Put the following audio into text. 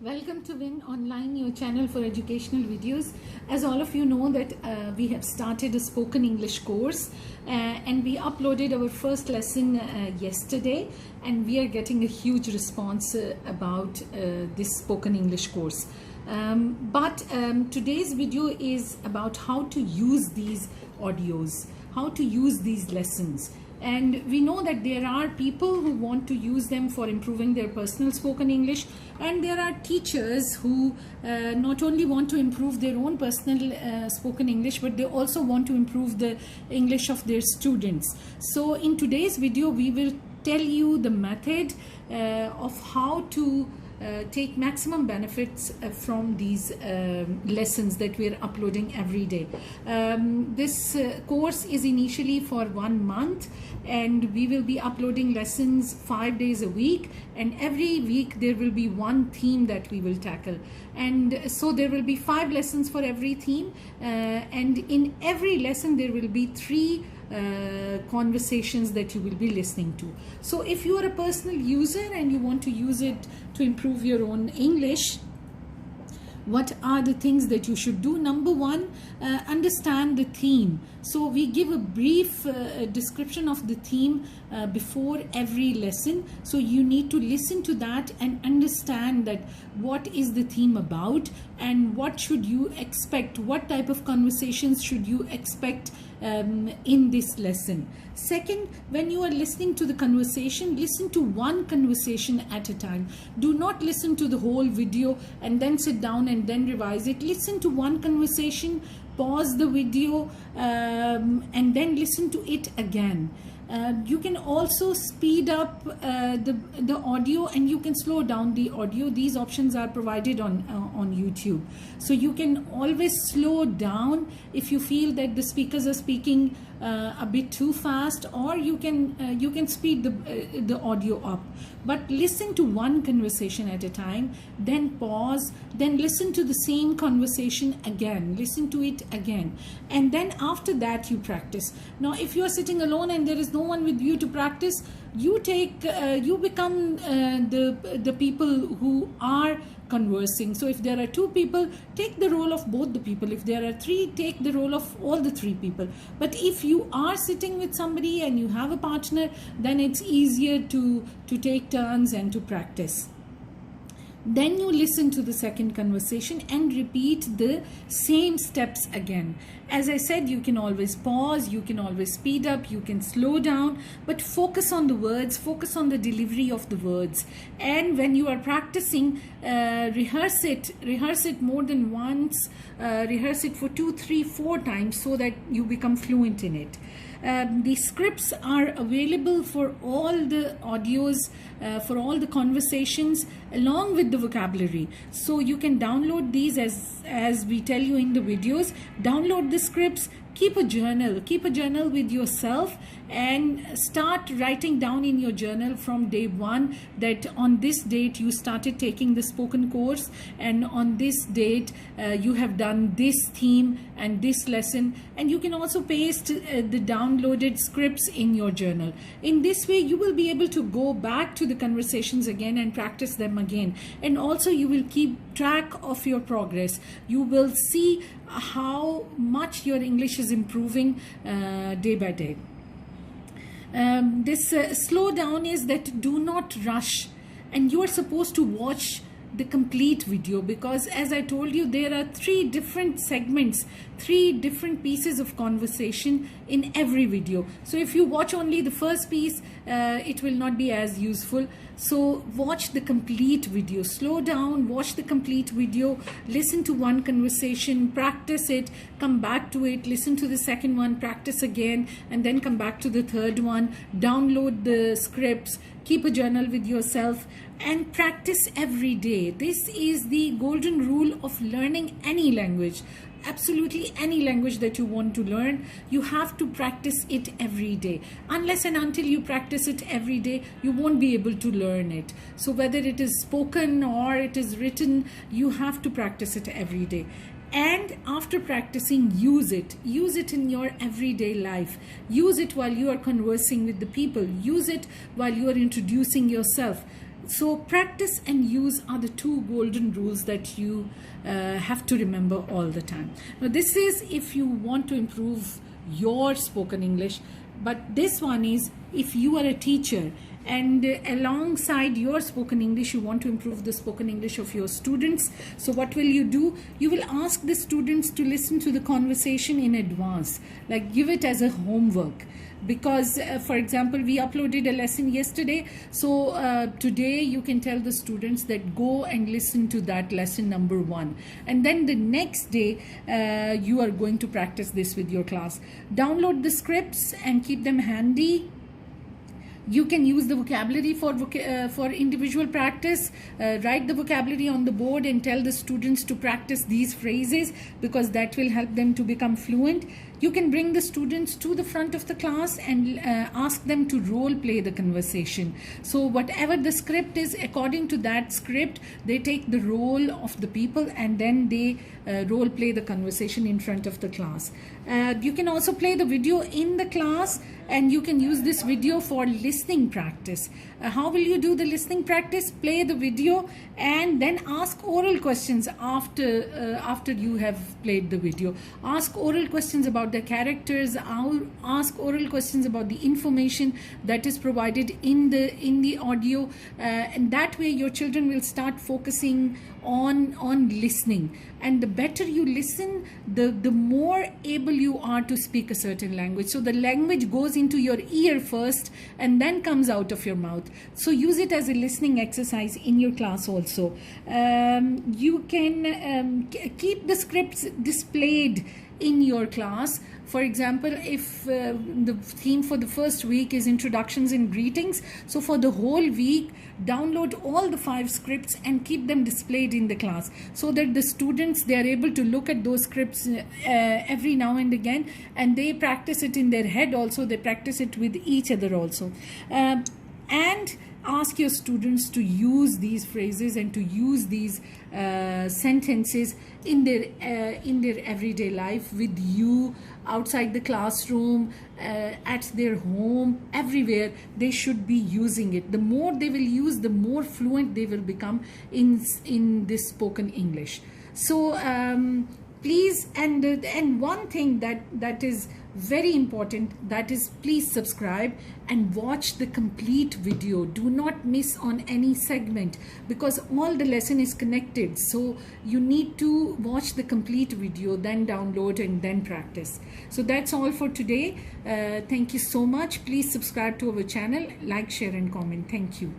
Welcome to Win Online, your channel for educational videos. As all of you know that we have started a spoken English course and we uploaded our first lesson yesterday, and we are getting a huge response about this spoken English course. But today's video is about how to use these audios, how to use these lessons. And we know that there are people who want to use them for improving their personal spoken English, and there are teachers who not only want to improve their own personal spoken English, but they also want to improve the English of their students. So in today's video we will tell you the method of how to take maximum benefits from these lessons that we are uploading every day. This course is initially for 1 month, and we will be uploading lessons 5 days a week, and every week there will be one theme that we will tackle. And so there will be 5 lessons for every theme, and in every lesson there will be 3 conversations that you will be listening to. So if you are a personal user and you want to use it to improve your own English, what are the things that you should do? Number one, understand the theme. So we give a brief description of the theme before every lesson. So you need to listen to that and understand that what is the theme about and what should you expect, what type of conversations should you expect in this lesson. Second, when you are listening to the conversation, listen to one conversation at a time. Do not listen to the whole video and then sit down and then revise it. Listen to one conversation, pause the video, and then listen to it again. You can also speed up the audio, and you can slow down the audio. These options are provided on YouTube. So you can always slow down if you feel that the speakers are speaking a bit too fast, or you can speed the audio up. But listen to one conversation at a time, then pause, then listen to the same conversation again, listen to it again, and then after that you practice. Now if you are sitting alone and there is no one with you to practice, you become the people who are conversing. So if there are 2 people, take the role of both the people. If there are 3, take the role of all the 3 people. But if you are sitting with somebody and you have a partner, then it's easier to take turns and to practice. Then you listen to the second conversation and repeat the same steps again. As I said, you can always pause, you can always speed up, you can slow down, but focus on the words, focus on the delivery of the words. And when you are practicing, rehearse it more than once, rehearse it for 2, 3, 4 times so that you become fluent in it. The scripts are available for all the audios, for all the conversations, along with the vocabulary. So you can download these as we tell you in the videos. Download the scripts, keep a journal with yourself, and start writing down in your journal from day 1 that on this date you started taking the spoken course, and on this date you have done this theme and this lesson. And you can also paste the downloaded scripts in your journal. In this way you will be able to go back to the conversations again and practice them again, and also you will keep track of your progress. You will see how much your English is improving day by day. This slow down is that do not rush, and you are supposed to watch the complete video, because as I told you, there are 3 different segments, 3 different pieces of conversation in every video. So if you watch only the first piece, it will not be as useful. So watch the complete video, slow down, watch the complete video, listen to one conversation, practice it, come back to it, listen to the second one, practice again, and then come back to the third one. Download the scripts, keep a journal with yourself, and practice every day. This is the golden rule of learning any language. Absolutely any language that you want to learn, you have to practice it every day. Unless and until you practice it every day, you won't be able to learn it. So whether it is spoken or it is written, you have to practice it every day. And after practicing, use it in your everyday life. Use it while you are conversing with the people. Use it while you are introducing yourself. So practice and use are the two golden rules that you have to remember all the time. Now this is if you want to improve your spoken English, but this one is if you are a teacher and alongside your spoken English you want to improve the spoken English of your students. So what will you do? You will ask the students to listen to the conversation in advance, like give it as a homework. Because for example, we uploaded a lesson yesterday, so today you can tell the students that go and listen to that lesson number 1, and then the next day you are going to practice this with your class. Download the scripts and keep them handy. You can use the vocabulary for individual practice. Write the vocabulary on the board and tell the students to practice these phrases, because that will help them to become fluent. You can bring the students to the front of the class and ask them to role play the conversation. So whatever the script is, according to that script, they take the role of the people and then they role play the conversation in front of the class. You can also play the video in the class, and you can use this video for listening practice. How will you do the listening practice? Play the video and then ask oral questions after you have played the video. Ask oral questions about the characters, ask oral questions about the information that is provided in the audio, and that way your children will start focusing on listening. And the better you listen, the more able you are to speak a certain language. So the language goes into your ear first and then comes out of your mouth. So use it as a listening exercise in your class also. You can keep the scripts displayed in your class. For example, if the theme for the first week is introductions and greetings, so for the whole week download all the 5 scripts and keep them displayed in the class, so that the students, they are able to look at those scripts every now and again, and they practice it in their head also, they practice it with each other also. And ask your students to use these phrases and to use these sentences in their everyday life with you, outside the classroom, at their home, everywhere. They should be using it. The more they will use, the more fluent they will become in this spoken English. So please, and one thing that is very important, that is, please subscribe and watch the complete video. Do not miss on any segment, because all the lesson is connected. So you need to watch the complete video, then download and then practice. So that's all for today. Thank you so much. Please subscribe to our channel, like, share and comment. Thank you.